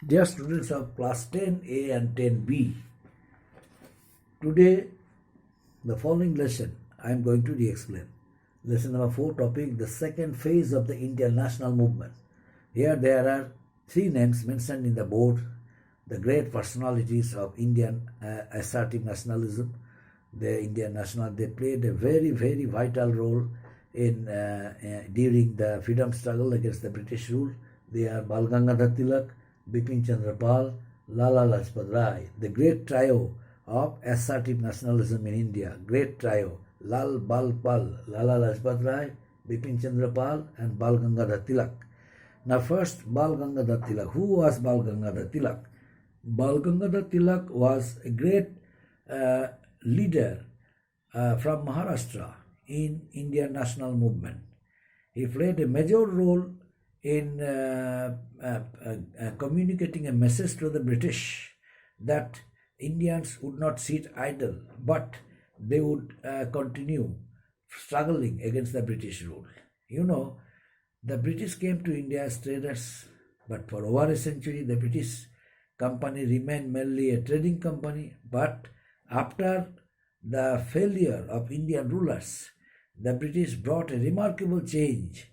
Dear students of class 10A and 10B, today the following lesson I am going to re-explain. Lesson number 4 topic, the second phase of the Indian national movement. Here there are three names mentioned in the board, the great personalities of Indian assertive nationalism. The Indian national, they played a very, very vital role in during the freedom struggle against the British rule. They are Bal Gangadhar Tilak, Bipin Chandra Pal, Lala Lajpat Rai, the great trio of assertive nationalism in India. Great trio, Lal Bal Pal, Lala Lajpat Rai, Bipin Chandra Pal, and Bal Gangadhar Tilak. Now, first, Bal Gangadhar Tilak. Who was Bal Gangadhar Tilak? Bal Gangadhar Tilak was a great leader from Maharashtra in Indian national movement. He played a major role in communicating a message to the British that Indians would not sit idle, but they would continue struggling against the British rule. You know, the British came to India as traders, but for over a century, the British company remained mainly a trading company. But after the failure of Indian rulers, the British brought a remarkable change.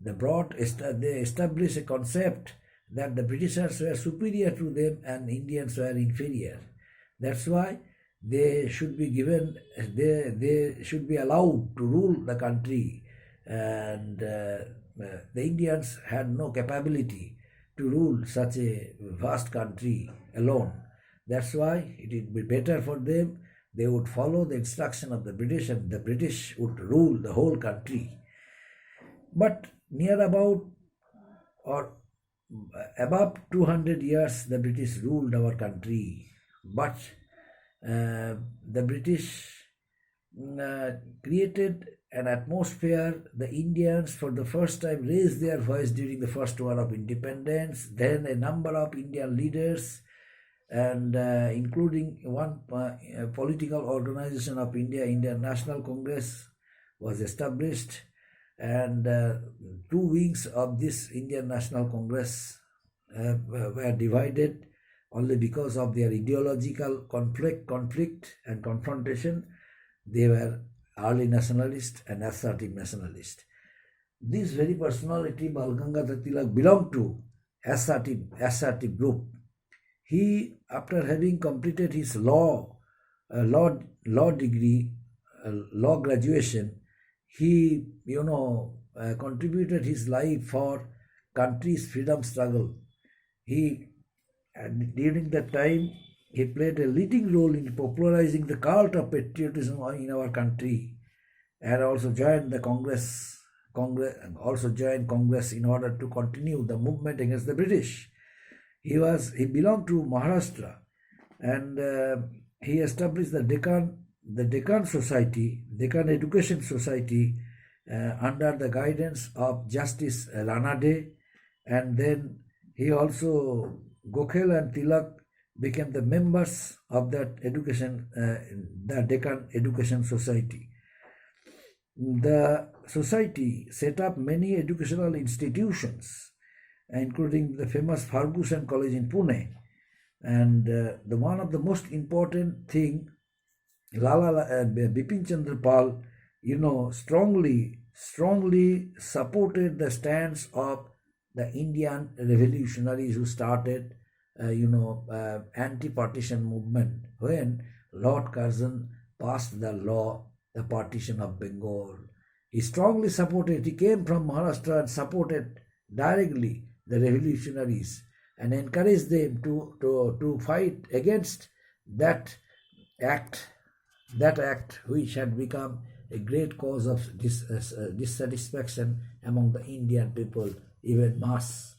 They established a concept that the Britishers were superior to them and Indians were inferior. That's why they should be given, they should be allowed to rule the country, and the Indians had no capability to rule such a vast country alone. That's why it would be better for them. They would follow the instruction of the British and the British would rule the whole country. But near about or above 200 years the British ruled our country. But the British created an atmosphere. The Indians for the first time raised their voice during the first war of independence. Then a number of Indian leaders and including one political organization of India, Indian National Congress, was established, and 2 wings of this Indian National Congress were divided only because of their ideological conflict and confrontation. They were early nationalist and assertive nationalist. This very personality, Bal Gangadhar Tilak, belonged to assertive group. He, after having completed his law degree, law graduation, he contributed his life for country's freedom struggle. During that time he played a leading role in popularizing the cult of patriotism in our country, and also joined the Congress in order to continue the movement against the British. He belonged to Maharashtra, and he established the Deccan Education Society under the guidance of Justice Ranade, and then he also, Gokhale and Tilak, became the members of that the Deccan Education Society. The society set up many educational institutions, including the famous Ferguson College in Pune, and the one of the most important thing, Bipin Chandra Pal, strongly supported the stance of the Indian revolutionaries who started, anti-partition movement when Lord Curzon passed the law, the partition of Bengal. He strongly supported. He came from Maharashtra and supported directly the revolutionaries and encouraged them to fight against that act which had become a great cause of dissatisfaction among the Indian people, even mass.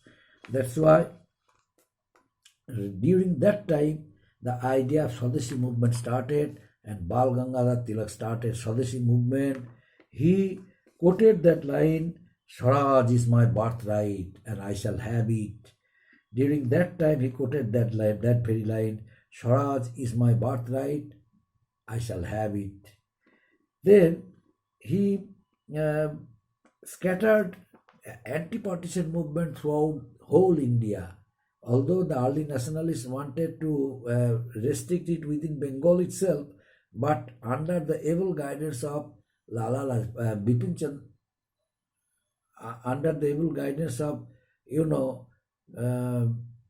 That's why during that time the idea of Swadeshi movement started, and Bal Gangadhar Tilak started Swadeshi movement. He quoted that line, "Swaraj is my birthright and I shall have it." During that time he quoted that very line, "Swaraj is my birthright, I shall have it." Then he scattered anti-partition movement throughout whole India, although the early nationalists wanted to restrict it within Bengal itself, but under the able guidance of Bipin Chandra, under the able guidance of, you know, uh,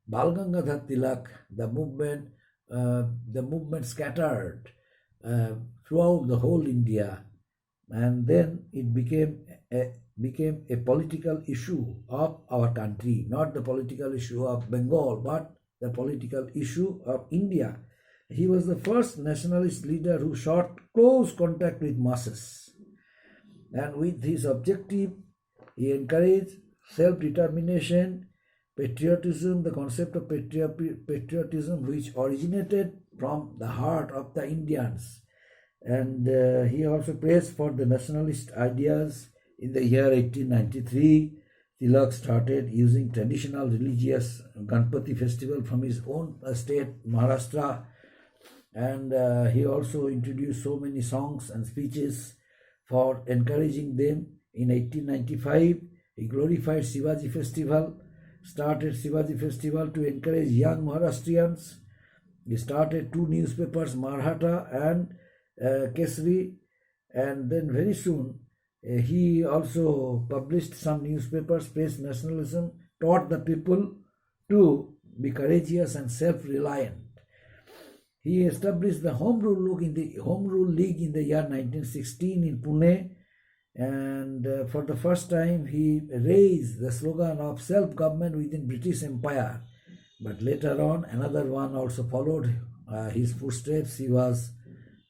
Bal Gangadhar Tilak, the movement scattered uh, throughout the whole India, and then it became a political issue of our country, not the political issue of Bengal, but the political issue of India. He was the first nationalist leader who sought close contact with masses, and with his objective, he encouraged self-determination, patriotism, the concept of patriotism which originated from the heart of the Indians. And he also praised for the nationalist ideas. In the year 1893, Tilak started using traditional religious Ganpati festival from his own state, Maharashtra, and he also introduced so many songs and speeches for encouraging them. In 1895, he glorified Shivaji Festival, started Shivaji Festival to encourage young Maharashtrians. He started two newspapers, Maratha and Kesari, and then very soon he also published some newspapers, praised nationalism, taught the people to be courageous and self-reliant. He established the Home Rule League in the year 1916 in Pune, and for the first time he raised the slogan of self-government within British Empire. But later on, another one also followed his footsteps. He was,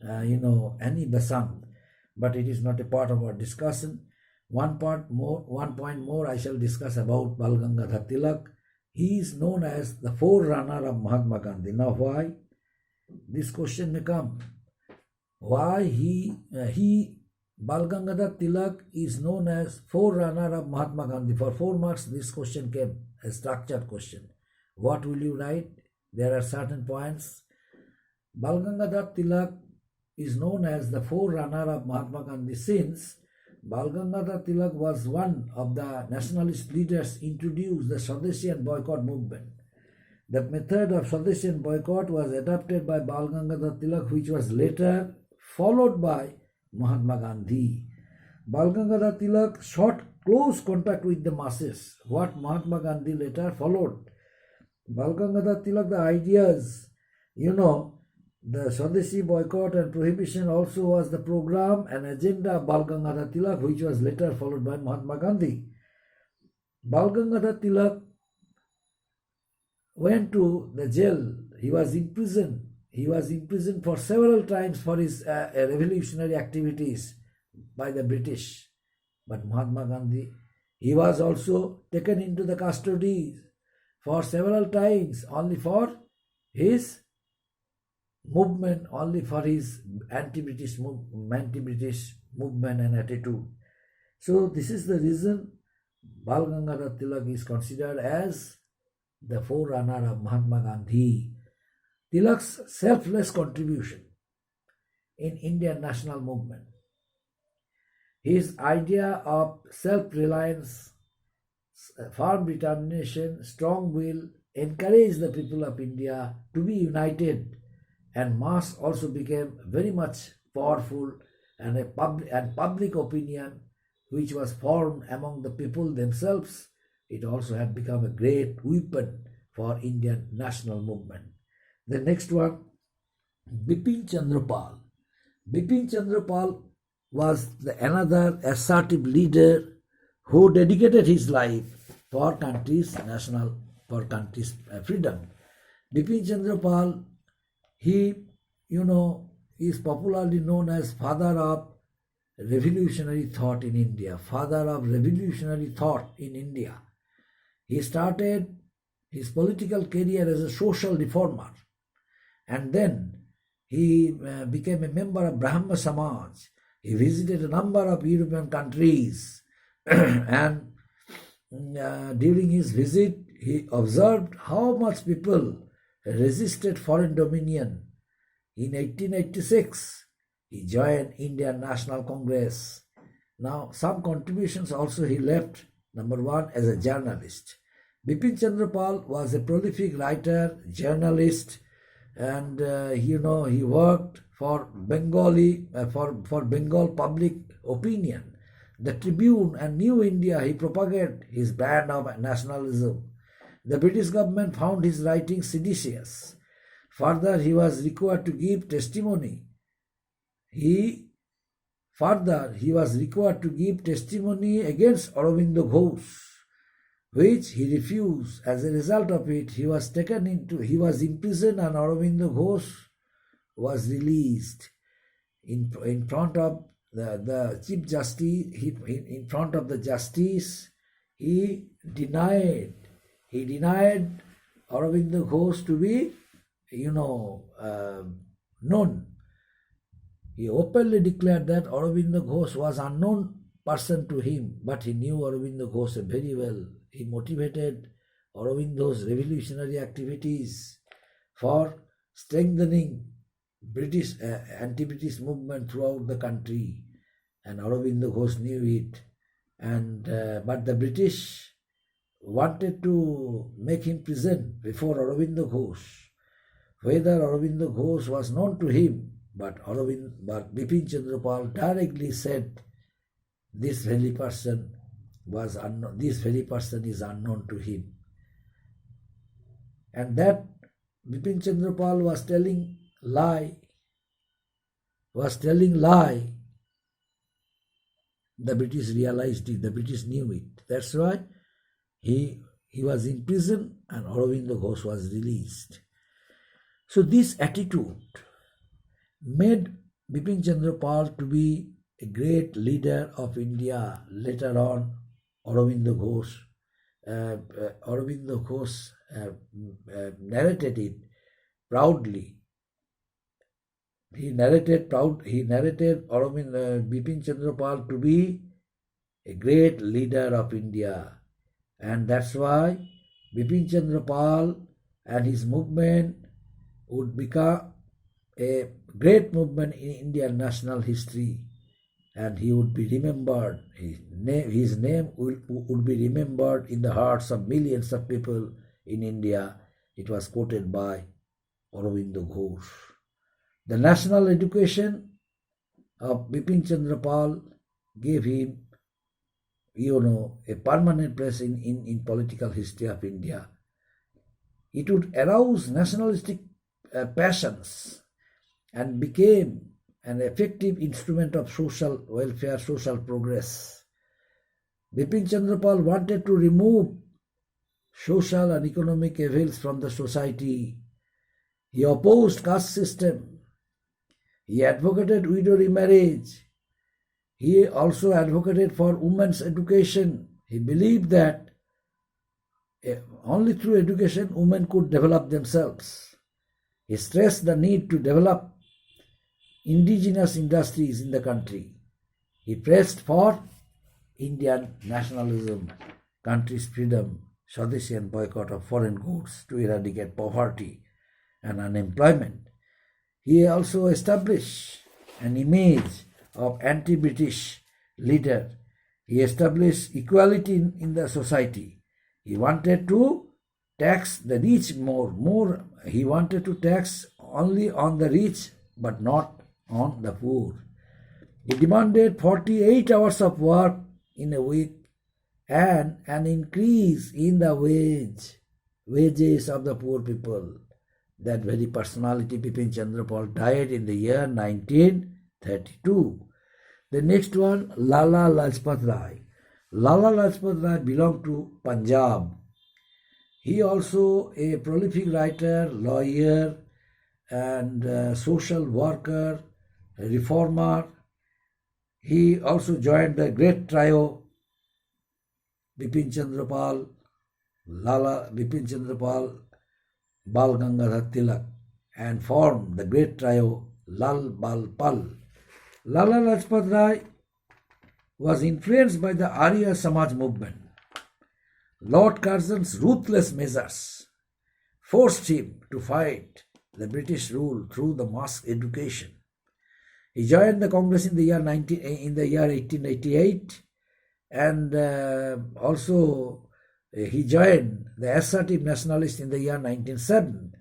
Annie Besant. But it is not a part of our discussion. One point more I shall discuss about Bal Gangadhar Tilak. He is known as the forerunner of Mahatma Gandhi. Now, why? This question may come. Why Bal Gangadhar Tilak is known as forerunner of Mahatma Gandhi? For 4 marks, this question came, a structured question. What will you write? There are certain points. Bal Gangadhar Tilak is known as the forerunner of Mahatma Gandhi since Bal Gangadhar Tilak was one of the nationalist leaders introduced the Swadeshi and boycott movement. The method of Swadeshi and boycott was adopted by Bal Gangadhar Tilak, which was later followed by Mahatma Gandhi. Bal Gangadhar Tilak sought close contact with the masses, what Mahatma Gandhi later followed. Bal Gangadhar Tilak, the ideas, the Swadeshi boycott and prohibition also was the program and agenda of Bal Gangadhar Tilak, which was later followed by Mahatma Gandhi. Bal Gangadhar Tilak went to the jail. He was imprisoned. He was imprisoned for several times for his revolutionary activities by the British. But Mahatma Gandhi, he was also taken into the custody for several times only for his movement, only for his anti-British movement and attitude. So this is the reason Bal Gangadhar Tilak is considered as the forerunner of Mahatma Gandhi. Tilak's selfless contribution in Indian national movement, his idea of self-reliance, firm determination, strong will, encouraged the people of India to be united, and mass also became very much powerful, and public opinion which was formed among the people themselves, it also had become a great weapon for Indian national movement. The next one, Bipin Chandra Pal. Bipin Chandra Pal was another assertive leader who dedicated his life for country's freedom. Bipin Chandra Pal, he, is popularly known as father of revolutionary thought in India. He started his political career as a social reformer, and then he became a member of Brahma Samaj. He visited a number of European countries and during his visit he observed how much people resisted foreign dominion. In 1886, he joined Indian National Congress. Now, some contributions also he left. Number one, as a journalist. Bipin Chandra Pal was a prolific writer, journalist, and he worked for for Bengal public opinion. The Tribune and New India, he propagated his brand of nationalism. The British government found his writings seditious. Further, he was required to give testimony. He was required to give testimony against Aurobindo Ghosh, which he refused. As a result of it, he was imprisoned, and Aurobindo Ghosh was released in front of the Chief Justice. In front of the Justice, he denied Aurobindo Ghosh to be known. He openly declared that Aurobindo Ghosh was unknown person to him, but he knew Aurobindo Ghosh very well. He motivated Aurobindo's revolutionary activities for strengthening British anti-British movement throughout the country, and Aurobindo Ghosh knew it. And but the British wanted to make him present before Aurobindo Ghosh. Whether Aurobindo Ghosh was known to him, but Bipin Chandra Pal directly said this very person is unknown to him. And that Bipin Chandra Pal was telling lie. The British realized it, the British knew it. That's why he was in prison and Aurobindo Ghosh was released. So this attitude made Bipin Chandra Pal to be a great leader of India. Later on, Aurobindo Ghosh narrated it proudly. He narrated Bipin Chandra Pal to be a great leader of India, and that's why Bipin Chandra Pal and his movement would become a great movement in Indian national history, and he would be remembered. His name would be remembered in the hearts of millions of people in India. It was quoted by Aurobindo Ghosh. The national education of Bipin Chandra Pal gave him, a permanent place in political history of India. It would arouse nationalistic passions and became an effective instrument of social welfare, social progress. Bipin Chandra Pal wanted to remove social and economic evils from the society. He opposed caste system. He advocated widow remarriage. He also advocated for women's education. He believed that only through education women could develop themselves. He stressed the need to develop indigenous industries in the country. He pressed for Indian nationalism, country's freedom, Swadeshi and boycott of foreign goods to eradicate poverty and unemployment. He also established an image of anti-British leader. He established equality in the society. He wanted to tax the rich more. He wanted to tax only on the rich but not on the poor. He demanded 48 hours of work in a week and an increase in the wages of the poor people. That very personality, Bipin Chandra Pal, died in the year 1932. The next one, Lala Lajpat Rai. Lala Lajpat Rai belonged to Punjab. He also a prolific writer, lawyer, and social worker, reformer. He also joined the great trio Bipin Chandra Pal, Bipin Chandra Pal, Bal Gangadhar Tilak, and formed the great trio Lal Bal Pal. Lala Lajpat Rai was influenced by the Arya Samaj movement. Lord Curzon's ruthless measures forced him to fight the British rule through the mass education. He joined the Congress in the year 1888, and also he joined the assertive nationalists in the year 1907.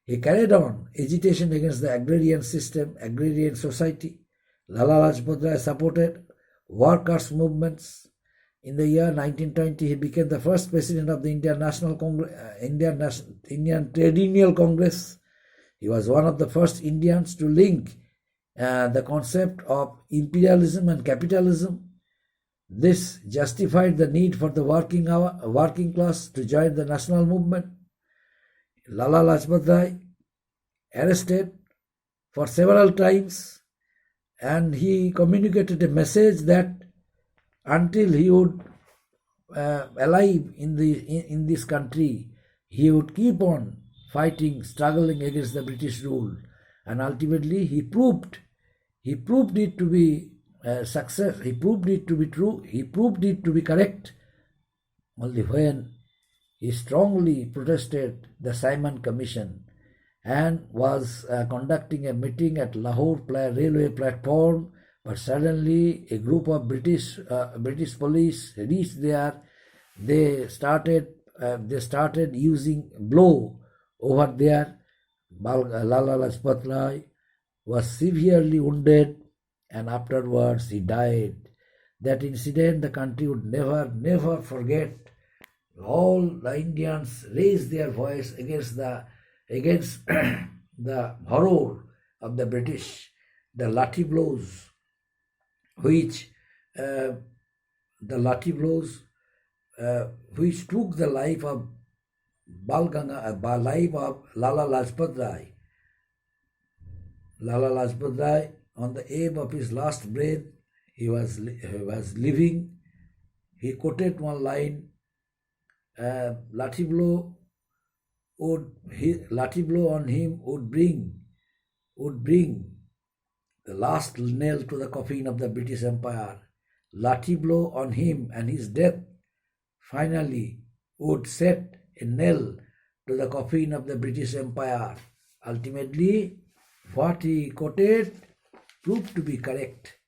He carried on agitation against the agrarian system, agrarian society. Lala Lajpat Rai supported workers' movements. In the year 1920, he became the first president of the Indian National Congress, Indian Trade Union Congress. He was one of the first Indians to link the concept of imperialism and capitalism. This justified the need for the working class to join the national movement. Lala Lajpat Rai arrested for several times, and he communicated a message that until he would alive in this country, he would keep on fighting, struggling against the British rule, and ultimately he proved it to be success. He proved it to be true. He proved it to be correct only when he strongly protested the Simon Commission and was conducting a meeting at Lahore railway platform. But suddenly, a group of British police reached there. They started using blow over there. Lala Lajpat Rai was severely wounded, and afterwards he died. That incident the country would never forget. All the Indians raised their voice against the horror of the British, the lathi blows, which took the life of Lala Lajpat Rai. Lala Lajpat Rai, on the eve of his last breath, he was living. He quoted one line: "Lathi blow on him would bring the last nail to the coffin of the British Empire. Lathi blow on him and his death finally would set a nail to the coffin of the British Empire." Ultimately, what he quoted proved to be correct,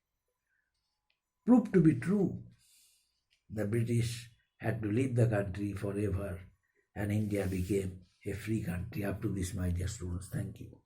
proved to be true. The British had to leave the country forever, and India became a free country. Up to this, my dear students. Thank you.